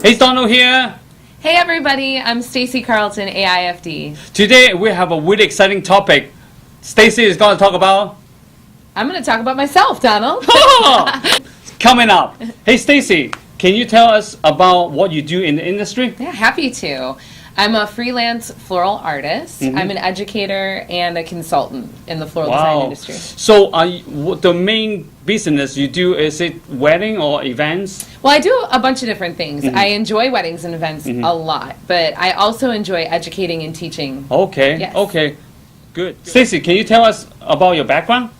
Hey, Donald here. Hey everybody, I'm Stacey Carlton, AIFD. Today we have a really exciting topic. Stacey is going to talk about... I'm going to talk about myself, Donald. Coming up. Hey Stacey, can you tell us about what you do in the industry? Yeah, happy to. I'm a freelance floral artist. I'm an educator and a consultant in the floral design industry. So the main business you do, is it wedding or events? Well, I do a bunch of different things. I enjoy weddings and events a lot, but I also enjoy educating and teaching. Okay, Yes. okay, good. Stacey, can you tell us about your background?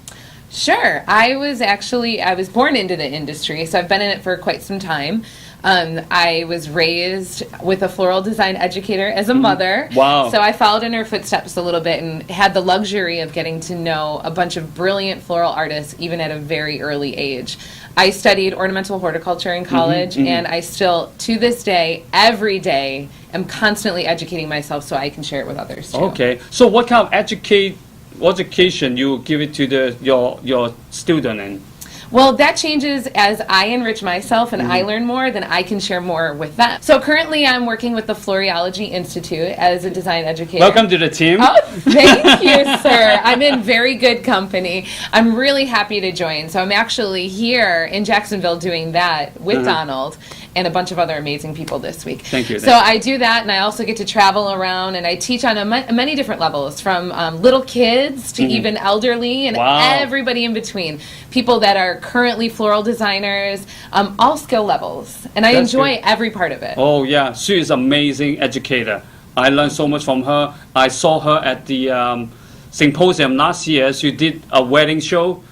Sure. I was born into the industry, so I've been in it for quite some time. I was raised with a floral design educator as a mother. Wow. So I followed in her footsteps a little bit and had the luxury of getting to know a bunch of brilliant floral artists even at a very early age. I studied ornamental horticulture in college, and I still, to this day, every day, am constantly educating myself so I can share it with others too. Okay, so what kind of education you give it to your student and? Well, that changes as I enrich myself and I learn more, then I can share more with them. So currently I'm working with the Floriology Institute as a design educator. Welcome to the team. Oh, thank you, sir. I'm in very good company. I'm really happy to join. So I'm actually here in Jacksonville doing that with Donald and a bunch of other amazing people this week. Thank you. So I do that, and I also get to travel around, and I teach on many different levels, from little kids to even elderly and everybody in between. People that are currently floral designers, all skill levels, and I enjoy every part of it. Oh yeah, she is amazing educator. I learned so much from her. I saw her at the symposium last year. She did a wedding show,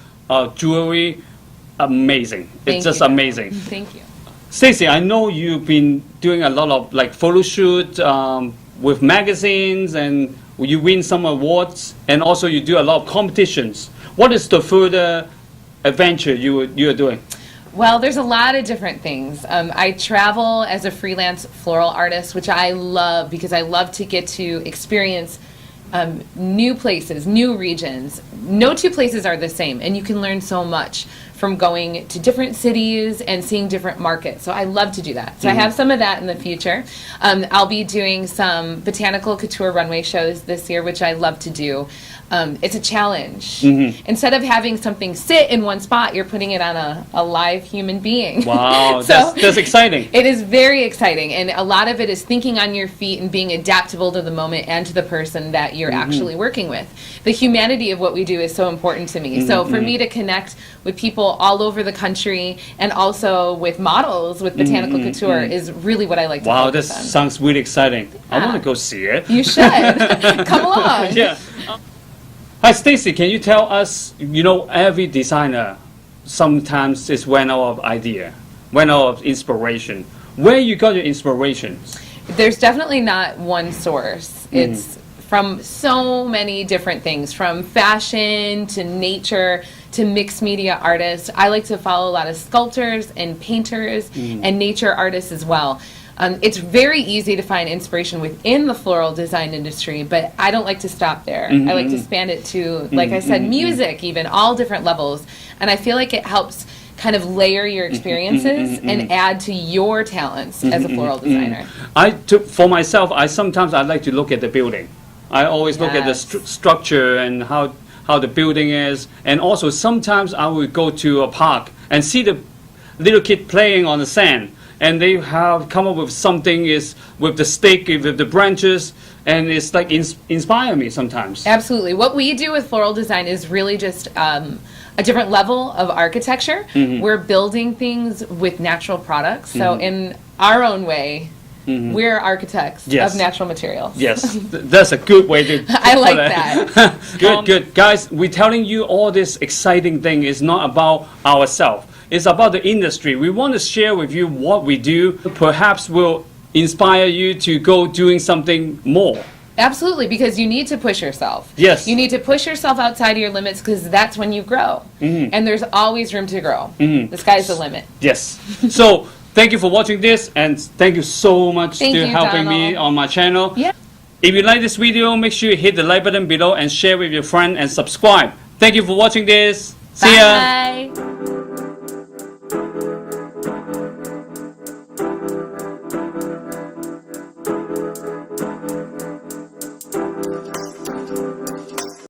jewelry, amazing. It's just amazing. Thank you. Stacey, I know you've been doing a lot of like photo shoot with magazines, and you win some awards, and also you do a lot of competitions. What is the further adventure you are doing? Well, there's a lot of different things. I travel as a freelance floral artist, which I love because I love to get to experience new places, new regions. No two places are the same, and you can learn so much from going to different cities and seeing different markets. So I love to do that. So I have some of that in the future. I'll be doing some botanical couture runway shows this year, which I love to do. It's a challenge. Instead of having something sit in one spot, you're putting it on a live human being. Wow, So that's exciting. It is very exciting, and a lot of it is thinking on your feet and being adaptable to the moment and to the person that you're actually working with. The humanity of what we do is so important to me. So for me to connect with people all over the country and also with models with botanical couture is really what I like to focus on. This sounds really exciting. I want to go see it. You should. Come along. Yeah. Hi Stacey, can you tell us, every designer sometimes is run out of idea, run out of inspiration. Where you got your inspirations? There's definitely not one source. It's from so many different things, from fashion to nature to mixed media artists. I like to follow a lot of sculptors and painters and nature artists as well. It's very easy to find inspiration within the floral design industry, but I don't like to stop there. I like to span it to, like I said, music, even all different levels. And I feel like it helps kind of layer your experiences and add to your talents as a floral designer. For myself, I like to look at the building. I always look at the structure and how the building is, and also sometimes I will go to a park and see the little kid playing on the sand, and they have come up with something with the stick, with the branches, and it's like inspire me sometimes. Absolutely. What we do with floral design is really just a different level of architecture. We're building things with natural products, so in our own way, we're architects of natural materials. Yes, that's a good way to I like that. Good. Guys, we're telling you all this exciting thing is not about ourselves. It's about the industry. We want to share with you what we do. Perhaps will inspire you to go doing something more. Absolutely, because you need to push yourself. Yes. You need to push yourself outside of your limits because that's when you grow. And there's always room to grow. The sky's the limit. Yes. So thank you for watching this, and thank you so much for helping me on my channel. Yeah. If you like this video, make sure you hit the like button below and share with your friend and subscribe. Thank you for watching this. See ya. Bye.